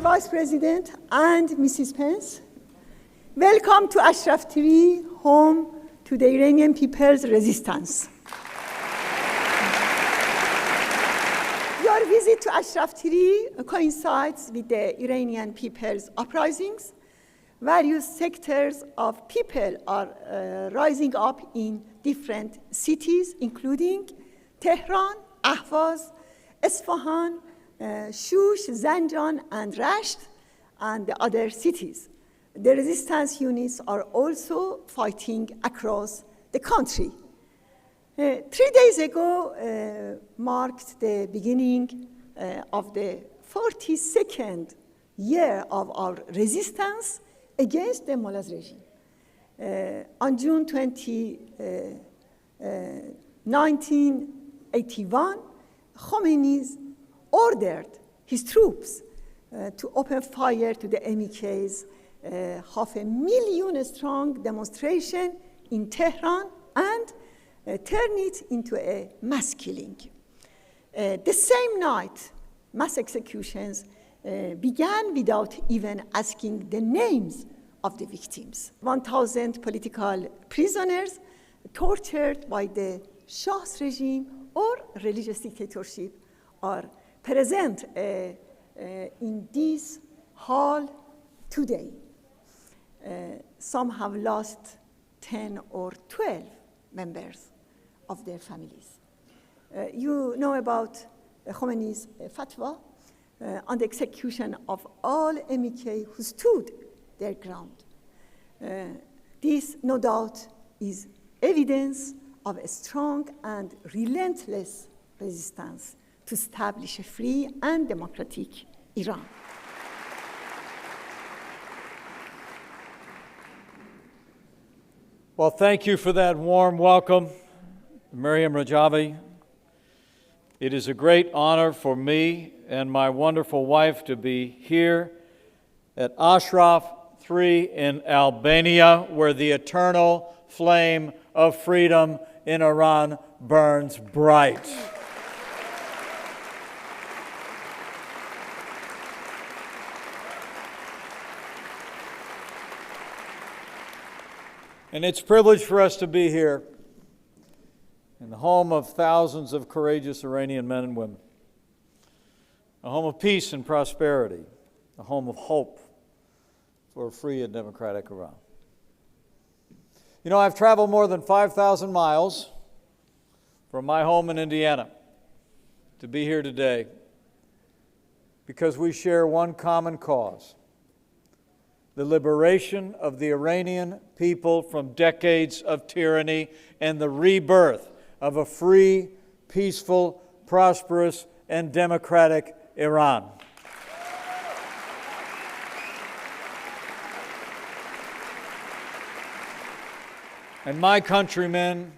Vice President and Mrs. Pence. Welcome to Ashraf TV, home to the Iranian people's resistance. Your visit to Ashraf TV coincides with the Iranian people's uprisings. Various sectors of people are rising up in different cities, including Tehran, Ahvaz, Isfahan, Shush, Zanjan, and Rasht, and the other cities. The resistance units are also fighting across the country. 3 days ago marked the beginning of the 42nd year of our resistance against the Mullah's regime. On June 20, 1981, Khomeini ordered his troops to open fire to the MEK's 500,000-strong demonstration in Tehran and turn it into a mass killing. The same night, mass executions began without even asking the names of the victims. 1,000 political prisoners tortured by the Shah's regime or religious dictatorship are present in this hall today. Some have lost 10 or 12 members of their families. You know about Khomeini's fatwa on the execution of all MEK who stood their ground. This, no doubt, is evidence of a strong and relentless resistance to establish a free and democratic Iran. Well, thank you for that warm welcome, Maryam Rajavi. It is a great honor for me and my wonderful wife to be here at Ashraf III in Albania, where the eternal flame of freedom in Iran burns bright. And it's a privilege for us to be here in the home of thousands of courageous Iranian men and women, a home of peace and prosperity, a home of hope for a free and democratic Iran. You know, I've traveled more than 5,000 miles from my home in Indiana to be here today because we share one common cause: the liberation of the Iranian people from decades of tyranny and the rebirth of a free, peaceful, prosperous, and democratic Iran. And my countrymen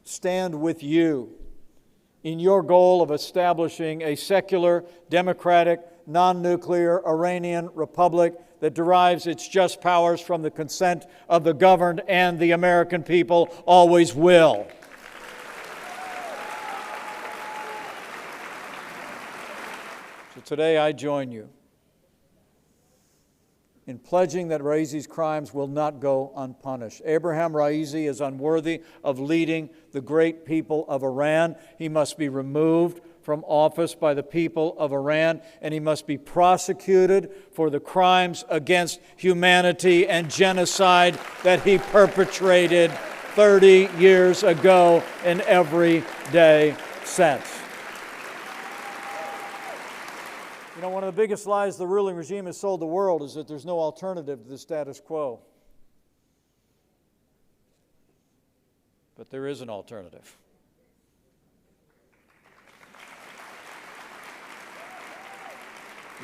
stand with you in your goal of establishing a secular, democratic, non-nuclear Iranian republic that derives its just powers from the consent of the governed, and the American people always will. So today I join you in pledging that Raisi's crimes will not go unpunished. Ebrahim Raisi is unworthy of leading the great people of Iran. He must be removed from office by the people of Iran, and he must be prosecuted for the crimes against humanity and genocide that he perpetrated 30 years ago and every day since. You know, one of the biggest lies the ruling regime has sold the world is that there's no alternative to the status quo. But there is an alternative.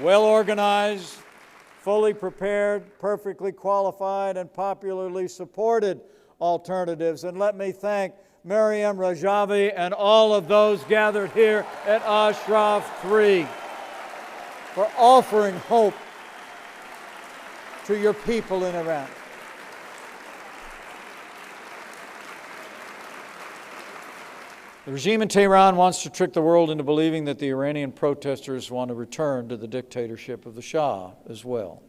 Well-organized, fully prepared, perfectly qualified, and popularly supported alternatives. And let me thank Maryam Rajavi and all of those gathered here at Ashraf III for offering hope to your people in Iran. The regime in Tehran wants to trick the world into believing that the Iranian protesters want to return to the dictatorship of the Shah as well.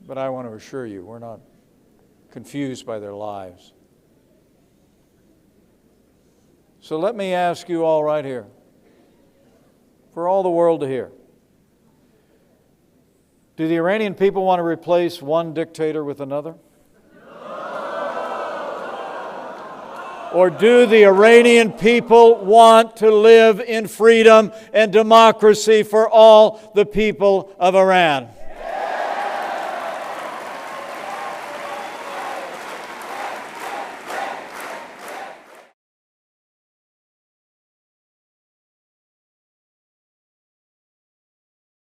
But I want to assure you, we're not confused by their lies. So let me ask you all right here, for all the world to hear. Do the Iranian people want to replace one dictator with another? Or do the Iranian people want to live in freedom and democracy for all the people of Iran?